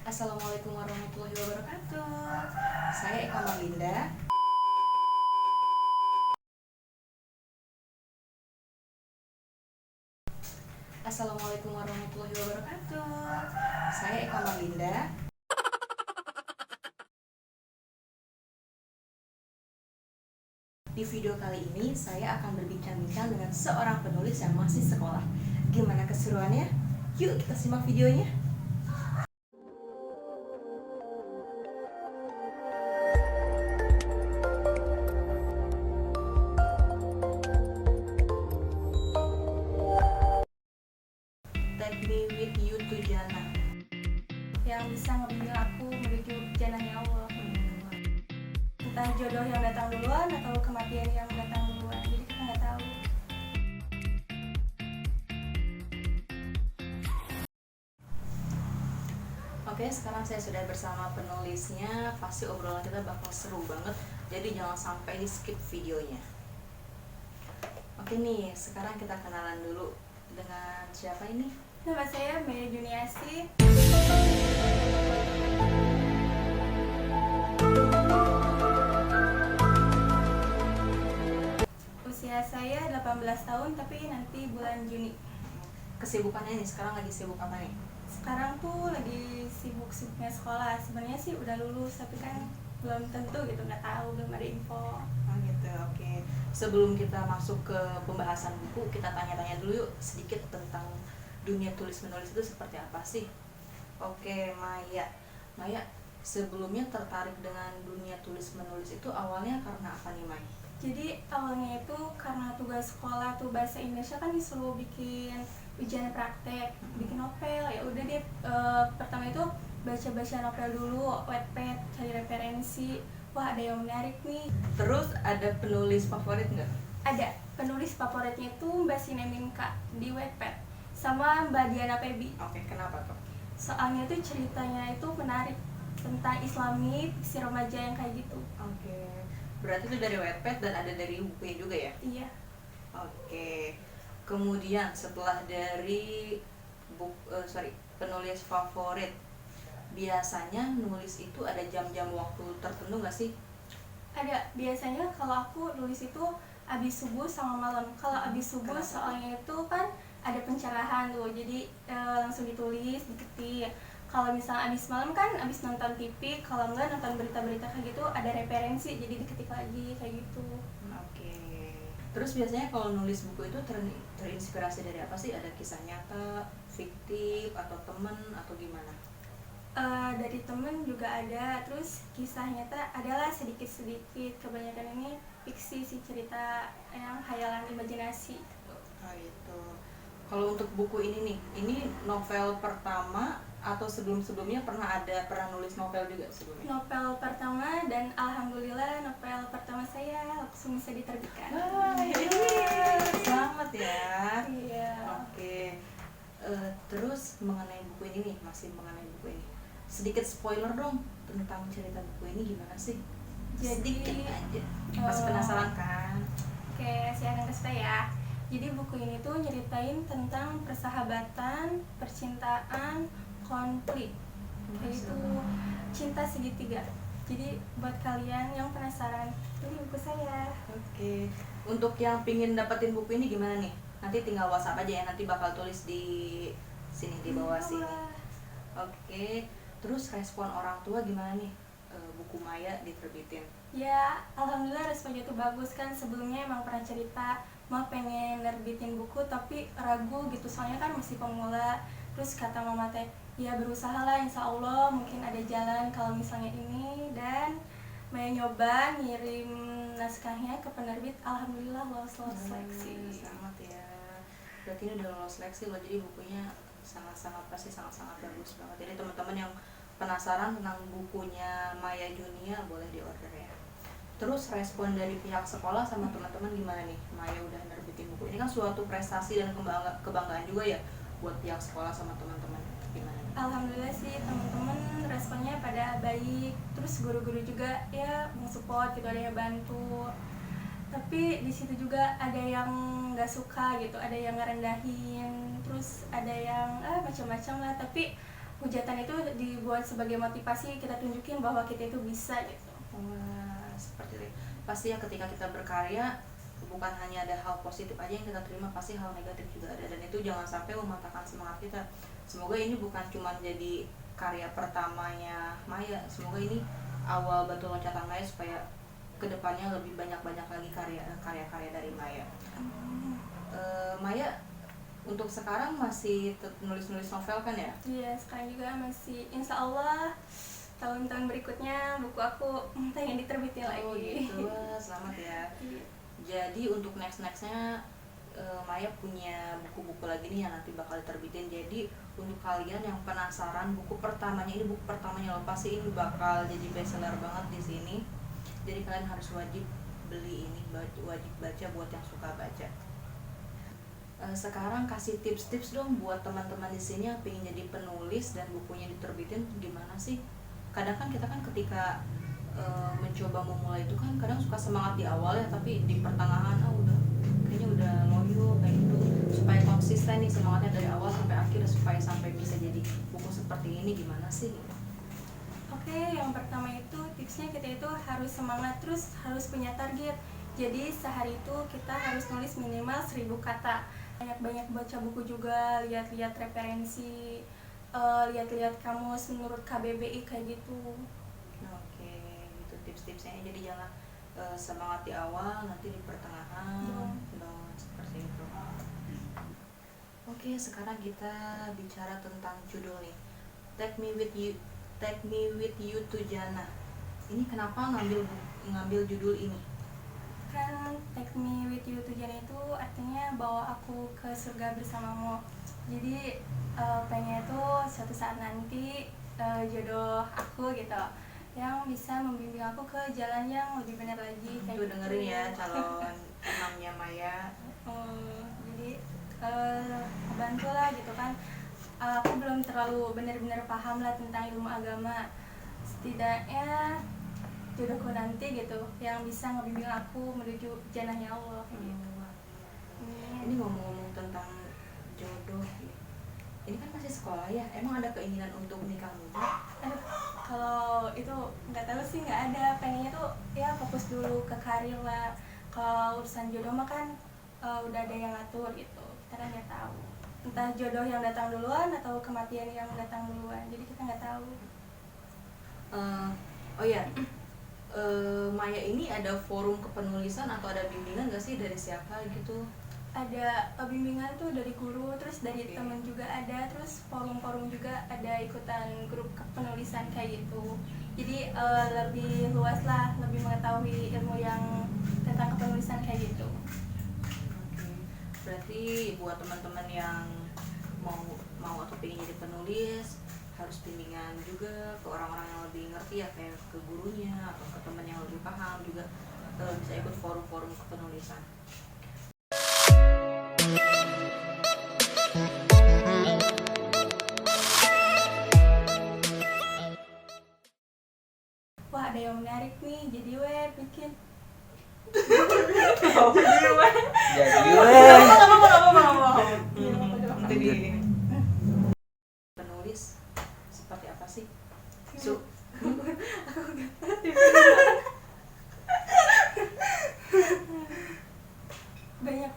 Assalamualaikum warahmatullahi wabarakatuh. Saya Eka Malinda. Assalamualaikum warahmatullahi wabarakatuh. Saya Eka Malinda. Di video kali ini saya akan berbincang-bincang dengan seorang penulis yang masih sekolah. Gimana keseruannya? Yuk kita simak videonya. Take me with you to Jannah. Yang bisa ngebimbing aku menuju jannahnya Allah. Entah jodoh yang datang duluan atau kematian yang datang duluan, jadi kita nggak tahu. Oke, sekarang saya sudah bersama penulisnya. Pasti obrolan kita bakal seru banget. Jadi jangan sampai di skip videonya. Oke nih, sekarang kita kenalan dulu dengan siapa ini? Nama saya Mei Juniasi. Usia saya 18 tahun, tapi nanti bulan Juni. Kesibukannya nih, sekarang lagi sibuk apa nih? Sekarang tuh lagi sibuk-sibuknya sekolah. Sebenarnya sih udah lulus, tapi kan belum tentu gitu, nggak tahu, belum ada info. Oh gitu, oke. Sebelum kita masuk ke pembahasan buku, kita tanya-tanya dulu yuk sedikit tentang dunia tulis-menulis itu seperti apa sih? Oke, Maya. Maya, sebelumnya tertarik dengan dunia tulis-menulis itu awalnya karena apa nih, Maya? Jadi awalnya itu karena tugas sekolah tuh bahasa Indonesia kan disuruh bikin ujian praktek, bikin novel. Ya udah deh, pertama itu baca-baca novel dulu, Wattpad, cari referensi. Wah, ada yang menarik nih. Terus ada penulis favorit nggak? Ada penulis favoritnya itu Mbak Sineminka di Wattpad sama Mbak Diana Pebi. Oke, kenapa tuh? Soalnya tuh ceritanya itu menarik tentang Islami, si remaja yang kayak gitu. Oke. Berarti itu dari Wattpad dan ada dari bukunya juga ya? Iya. Oke. Kemudian setelah dari penulis favorit, biasanya nulis itu ada jam-jam waktu tertentu nggak sih? Ada, biasanya kalau aku nulis itu abis subuh sama malam. Kalau abis subuh Kenapa? soalnya itu kan ada pencerahan tuh, jadi langsung ditulis, diketik. Kalau misalnya abis malam kan abis nonton TV, kalau enggak nonton berita-berita kayak gitu ada referensi, jadi diketik lagi kayak gitu. Oke. Terus biasanya kalau nulis buku itu terinspirasi dari apa sih? Ada kisah nyata, fiktif, atau temen, atau gimana? Dari temen juga ada, terus kisah nyata adalah sedikit-sedikit, kebanyakan ini fiksi sih, cerita yang hayalan imajinasi. Oh itu. Kalau untuk buku ini nih, ini novel pertama atau sebelum-sebelumnya pernah nulis novel juga sebelumnya? Novel pertama, dan alhamdulillah novel pertama saya langsung bisa diterbitkan. Selamat ya. Iya. Oke. Terus mengenai buku ini nih, masih mengenai buku ini. Sedikit spoiler dong tentang cerita buku ini gimana sih? Jadi, Sedikit aja. Masih penasaran kan? Oke, saya akan kasih tau ya. Jadi buku ini tuh nyeritain tentang persahabatan, percintaan, konflik. Yaitu cinta segitiga. Jadi buat kalian yang penasaran, ini buku saya. Oke. Untuk yang pingin dapetin buku ini gimana nih? Nanti tinggal WhatsApp aja ya, nanti bakal tulis di sini di bawah sini. Oke. Terus respon orang tua gimana nih? Buku Maya diterbitin. Ya, alhamdulillah responnya tuh bagus kan. Sebelumnya emang pernah cerita mau pengen nerbitin buku tapi ragu gitu, soalnya kan masih pemula. Terus kata mama teh, ya berusaha lah, insya Allah mungkin ada jalan kalau misalnya ini. Dan Maya nyoba ngirim naskahnya ke penerbit, alhamdulillah lolos seleksi. Selamat ya. Berarti ini udah lolos seleksi loh, jadi bukunya sangat-sangat bagus banget. Jadi teman-teman yang penasaran tentang bukunya Maya Junia boleh diorder ya. Terus respon dari pihak sekolah sama teman-teman gimana nih? Maya udah nerbitin buku ini kan suatu prestasi dan kebanggaan juga ya buat pihak sekolah sama teman-teman. Gimana nih? Alhamdulillah sih teman-teman responnya pada baik. Terus guru-guru juga ya mensupport gitu, ada yang bantu. Tapi di situ juga ada yang nggak suka gitu, ada yang ngerendahin, terus ada yang macam-macam lah. Tapi hujatan itu dibuat sebagai motivasi, kita tunjukin bahwa kita itu bisa gitu. Wah, seperti itu. Pasti ya ketika kita berkarya bukan hanya ada hal positif aja yang kita terima, pasti hal negatif juga ada, dan itu jangan sampai mematahkan semangat kita. Semoga ini bukan cuma jadi karya pertamanya Maya, semoga ini awal batu loncatan Maya supaya kedepannya lebih banyak lagi karya-karya dari Maya. Maya untuk sekarang masih nulis novel kan ya? Iya, sekarang juga masih, insya Allah tahun-tahun berikutnya buku aku pengen diterbitin lagi. Oh gitu, wah, selamat ya. Iya. Jadi untuk nextnya Maya punya buku-buku lagi nih yang nanti bakal diterbitin. Jadi untuk kalian yang penasaran buku pertamanya, ini buku pertamanya loh, pasti ini bakal jadi bestseller banget di sini. Jadi kalian harus wajib beli ini, wajib baca buat yang suka baca. Sekarang kasih tips-tips dong buat teman-teman di sini yang pengen jadi penulis dan bukunya diterbitin, gimana sih? Kadang kan kita kan ketika mencoba memulai itu kan kadang suka semangat di awal ya, tapi di pertengahan udah kayaknya udah loyo kayak gitu. Supaya konsisten nih semangatnya dari awal sampai akhir, supaya sampai bisa jadi buku seperti ini, gimana sih? Oke, yang pertama itu tipsnya kita itu harus semangat, terus harus punya target. Jadi sehari itu kita harus nulis minimal 1000 kata. Banyak-banyak baca buku juga, lihat-lihat referensi, lihat-lihat kamus menurut KBBI kayak gitu. Oke, itu tips-tipsnya. Jadi jangan semangat di awal, nanti di pertengahan down, seperti itu. Oke, sekarang kita bicara tentang judul nih. Take Me With You to Jannah. Ini kenapa ngambil judul ini? Kan Take Me With You to Jannah itu artinya bawa aku ke surga bersamamu. Jadi pengen itu suatu saat nanti jodoh aku gitu yang bisa membimbing aku ke jalan yang lebih benar lagi. Tuh dengerin ya calon imamnya Maya. Jadi bantulah gitu kan. Aku belum terlalu benar-benar paham lah tentang ilmu agama. Setidaknya jodohku nanti gitu yang bisa ngebimbing aku menuju jannahnya Allah gitu. Ini ngomong-ngomong tentang jodoh, ini kan masih sekolah ya, emang ada keinginan untuk menikah muda? Kalau itu nggak tahu sih, nggak ada. Pengennya tuh ya fokus dulu ke karir lah. Kalau urusan jodoh mah kan udah ada yang ngatur gitu, kita kan nggak tahu entah jodoh yang datang duluan atau kematian yang datang duluan, jadi kita nggak tahu. Oh ya, Maya ini ada forum kepenulisan atau ada bimbingan nggak sih dari siapa gitu? Ada bimbingan tuh dari guru, terus dari temen juga ada, terus forum-forum juga ada, ikutan grup kepenulisan kayak gitu. Jadi lebih luas lah, lebih mengetahui ilmu yang tentang kepenulisan kayak gitu. Berarti buat teman-teman yang mau atau pengen jadi penulis harus bimbingan juga ke orang-orang yang lebih ngerti ya, kayak ke gurunya atau ke teman yang lebih paham juga, bisa ikut forum-forum kepenulisan. Wah, ada yang menarik nih, jadi bikin. Penulis seperti apa sih? Banyak